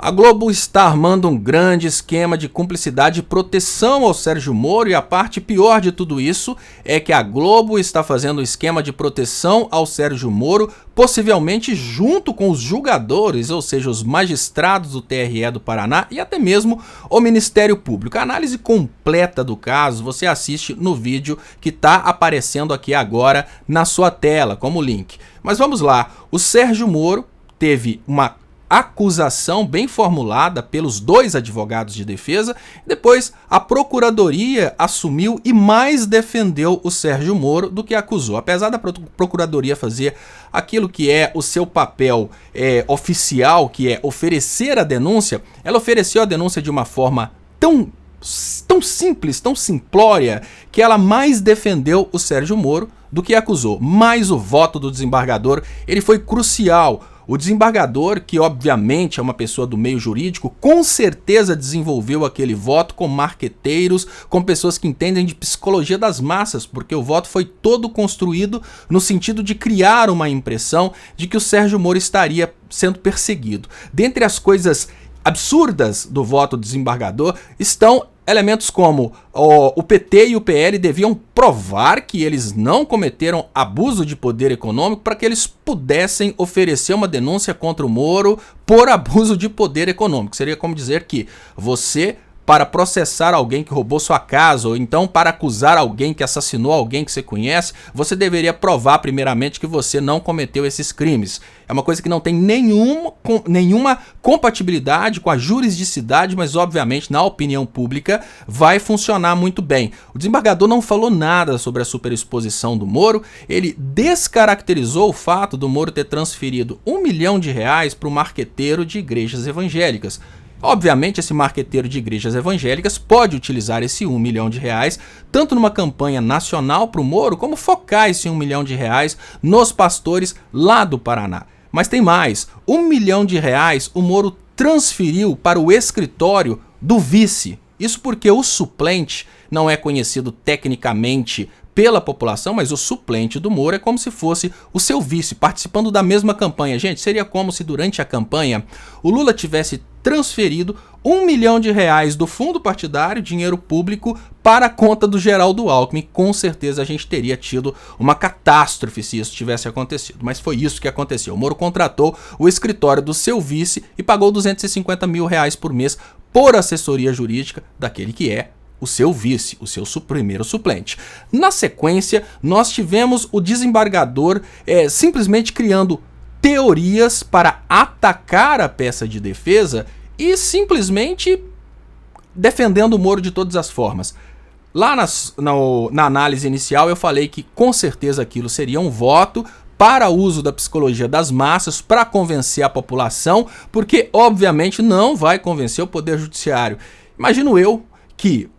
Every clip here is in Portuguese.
A Globo está armando um grande esquema de cumplicidade e proteção ao Sérgio Moro, e a parte pior de tudo isso é que a Globo está fazendo um esquema de proteção ao Sérgio Moro, possivelmente junto com os julgadores, ou seja, os magistrados do TRE do Paraná e até mesmo o Ministério Público. A análise completa do caso você assiste no vídeo que está aparecendo aqui agora na sua tela como link. Mas vamos lá, o Sérgio Moro teve uma acusação bem formulada pelos dois advogados de defesa, depois a Procuradoria assumiu e mais defendeu o Sérgio Moro do que acusou. Apesar da Procuradoria fazer aquilo que é o seu papel oficial, que é oferecer a denúncia, ela ofereceu a denúncia de uma forma tão simples, tão simplória, que ela mais defendeu o Sérgio Moro do que acusou. Mas o voto do desembargador, ele foi crucial. O desembargador, que obviamente é uma pessoa do meio jurídico, com certeza desenvolveu aquele voto com marqueteiros, com pessoas que entendem de psicologia das massas, porque o voto foi todo construído no sentido de criar uma impressão de que o Sérgio Moro estaria sendo perseguido. Dentre as coisas absurdas do voto do desembargador estão elementos como o PT e o PL deviam provar que eles não cometeram abuso de poder econômico para que eles pudessem oferecer uma denúncia contra o Moro por abuso de poder econômico. Seria como dizer que você, para processar alguém que roubou sua casa, ou então para acusar alguém que assassinou alguém que você conhece, você deveria provar primeiramente que você não cometeu esses crimes. É uma coisa que não tem nenhuma compatibilidade com a juridicidade, mas obviamente na opinião pública vai funcionar muito bem. O desembargador não falou nada sobre a superexposição do Moro, ele descaracterizou o fato do Moro ter transferido R$1 milhão para o marqueteiro de igrejas evangélicas. Obviamente, esse marqueteiro de igrejas evangélicas pode utilizar esse R$1 milhão tanto numa campanha nacional para o Moro, como focar esse R$1 milhão nos pastores lá do Paraná. Mas tem mais, R$1 milhão o Moro transferiu para o escritório do vice. Isso porque o suplente não é conhecido tecnicamente pela população, mas o suplente do Moro é como se fosse o seu vice, participando da mesma campanha. Gente, seria como se durante a campanha o Lula tivesse transferido R$1 milhão do fundo partidário, dinheiro público, para a conta do Geraldo Alckmin. Com certeza a gente teria tido uma catástrofe se isso tivesse acontecido. Mas foi isso que aconteceu. O Moro contratou o escritório do seu vice e pagou R$250 mil por mês por assessoria jurídica daquele que é o seu vice, o seu primeiro suplente. Na sequência, nós tivemos o desembargador simplesmente criando teorias para atacar a peça de defesa e simplesmente defendendo o Moro de todas as formas. Lá na análise inicial eu falei que com certeza aquilo seria um voto para uso da psicologia das massas, para convencer a população, porque obviamente não vai convencer o Poder Judiciário. Imagino eu que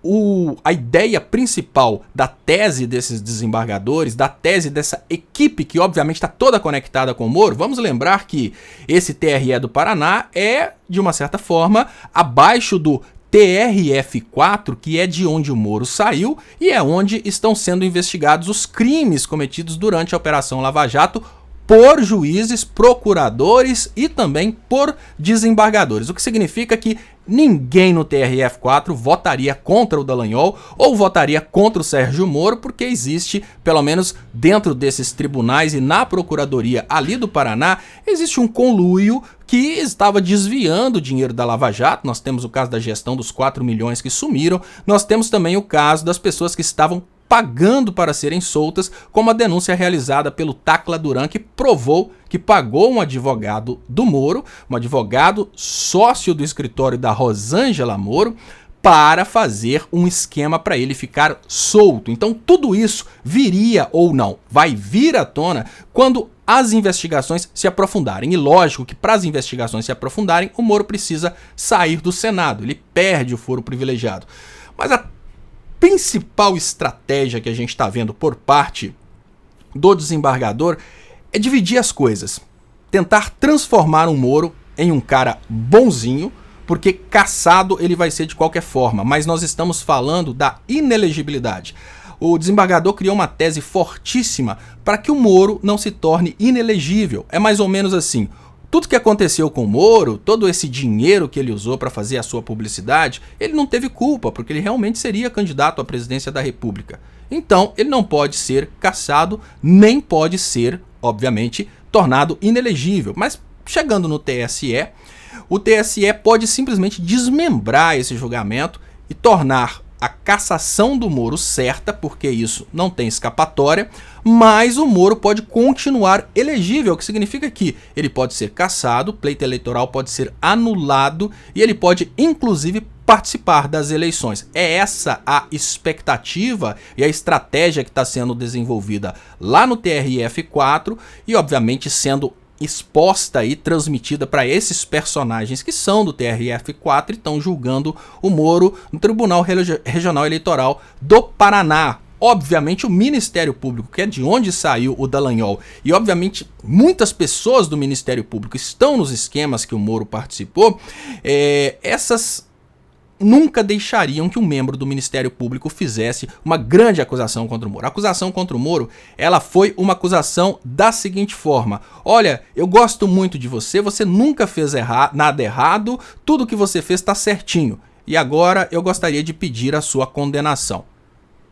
a ideia principal da tese desses desembargadores, da tese dessa equipe que obviamente está toda conectada com o Moro, vamos lembrar que esse TRE do Paraná é, de uma certa forma, abaixo do TRF4, que é de onde o Moro saiu e é onde estão sendo investigados os crimes cometidos durante a Operação Lava Jato por juízes, procuradores e também por desembargadores. O que significa que ninguém no TRF4 votaria contra o Dallagnol ou votaria contra o Sérgio Moro, porque existe, pelo menos dentro desses tribunais e na Procuradoria ali do Paraná, existe um conluio que estava desviando o dinheiro da Lava Jato. Nós temos o caso da gestão dos 4 milhões que sumiram, nós temos também o caso das pessoas que estavam pagando para serem soltas, como a denúncia realizada pelo Tacla Duran, que provou que pagou um advogado do Moro, um advogado sócio do escritório da Rosângela Moro, para fazer um esquema para ele ficar solto. Então tudo isso viria ou não, vai vir à tona quando as investigações se aprofundarem. E lógico que para as investigações se aprofundarem, o Moro precisa sair do Senado, ele perde o foro privilegiado. Mas a principal estratégia que a gente está vendo por parte do desembargador é dividir as coisas. Tentar transformar o Moro em um cara bonzinho, porque caçado ele vai ser de qualquer forma, mas nós estamos falando da inelegibilidade. O desembargador criou uma tese fortíssima para que o Moro não se torne inelegível. É mais ou menos assim: tudo que aconteceu com o Moro, todo esse dinheiro que ele usou para fazer a sua publicidade, ele não teve culpa, porque ele realmente seria candidato à presidência da República. Então, ele não pode ser cassado, nem pode ser, obviamente, tornado inelegível. Mas, chegando no TSE, o TSE pode simplesmente desmembrar esse julgamento e tornar a cassação do Moro certa, porque isso não tem escapatória, mas o Moro pode continuar elegível, o que significa que ele pode ser cassado, o pleito eleitoral pode ser anulado e ele pode, inclusive, participar das eleições. É essa a expectativa e a estratégia que está sendo desenvolvida lá no TRF4 e, obviamente, sendo exposta e transmitida para esses personagens que são do TRF4 e estão julgando o Moro no Tribunal Regional Eleitoral do Paraná. Obviamente o Ministério Público, que é de onde saiu o Dallagnol, e obviamente muitas pessoas do Ministério Público estão nos esquemas que o Moro participou, essas nunca deixariam que um membro do Ministério Público fizesse uma grande acusação contra o Moro. A acusação contra o Moro, ela foi uma acusação da seguinte forma: olha, eu gosto muito de você, você nunca fez nada errado, tudo que você fez está certinho, e agora eu gostaria de pedir a sua condenação.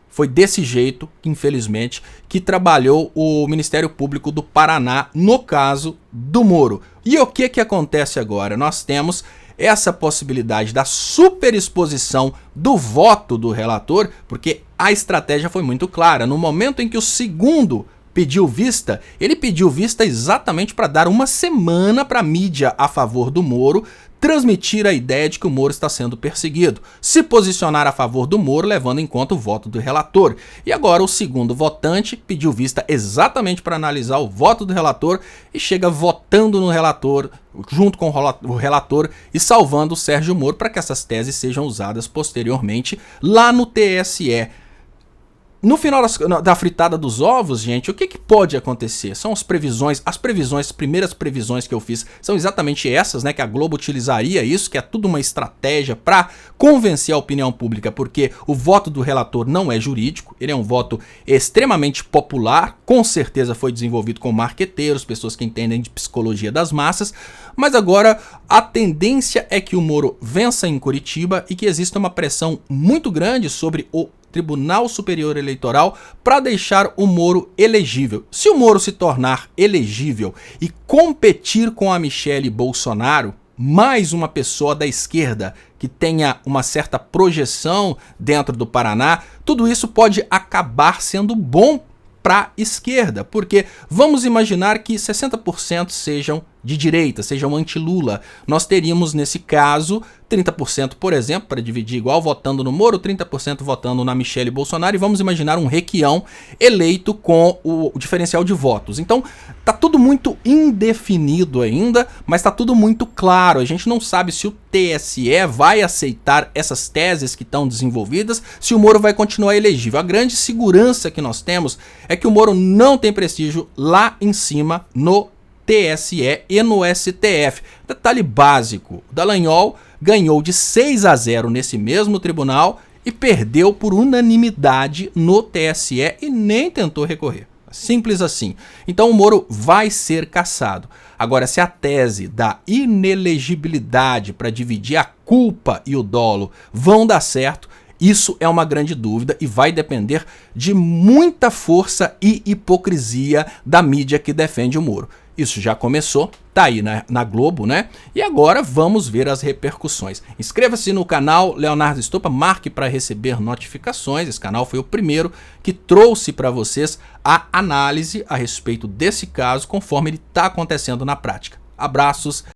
Foi desse jeito, infelizmente, que trabalhou o Ministério Público do Paraná no caso do Moro. E o que acontece agora? Nós temos essa possibilidade da superexposição do voto do relator, porque a estratégia foi muito clara. No momento em que o segundo pediu vista, ele pediu vista exatamente para dar uma semana para a mídia a favor do Moro transmitir a ideia de que o Moro está sendo perseguido, se posicionar a favor do Moro, levando em conta o voto do relator. E agora o segundo votante pediu vista exatamente para analisar o voto do relator e chega votando no relator, junto com o relator, e salvando o Sérgio Moro para que essas teses sejam usadas posteriormente lá no TSE. No final da fritada dos ovos, gente, o que pode acontecer? São as previsões, as primeiras previsões que eu fiz são exatamente essas, né? Que a Globo utilizaria isso, que é tudo uma estratégia para convencer a opinião pública, porque o voto do relator não é jurídico, ele é um voto extremamente popular, com certeza foi desenvolvido com marqueteiros, pessoas que entendem de psicologia das massas, mas agora a tendência é que o Moro vença em Curitiba e que exista uma pressão muito grande sobre o Tribunal Superior Eleitoral para deixar o Moro elegível. Se o Moro se tornar elegível e competir com a Michelle Bolsonaro, mais uma pessoa da esquerda que tenha uma certa projeção dentro do Paraná, tudo isso pode acabar sendo bom para a esquerda, porque vamos imaginar que 60% sejam de direita, sejam anti-Lula. Nós teríamos, nesse caso, 30%, por exemplo, para dividir igual, votando no Moro, 30% votando na Michelle Bolsonaro, e vamos imaginar um Requião eleito com o diferencial de votos. Então, tá tudo muito indefinido ainda, mas tá tudo muito claro. A gente não sabe se o TSE vai aceitar essas teses que estão desenvolvidas, se o Moro vai continuar elegível. A grande segurança que nós temos é que o Moro não tem prestígio lá em cima no TSE e no STF. Detalhe básico: o Dallagnol ganhou de 6-0 nesse mesmo tribunal e perdeu por unanimidade no TSE e nem tentou recorrer. Simples assim. Então o Moro vai ser cassado. Agora, se a tese da inelegibilidade para dividir a culpa e o dolo vão dar certo, isso é uma grande dúvida e vai depender de muita força e hipocrisia da mídia que defende o Moro. Isso já começou, tá aí na Globo, né? E agora vamos ver as repercussões. Inscreva-se no canal Leonardo Estopa, marque para receber notificações. Esse canal foi o primeiro que trouxe para vocês a análise a respeito desse caso, conforme ele está acontecendo na prática. Abraços.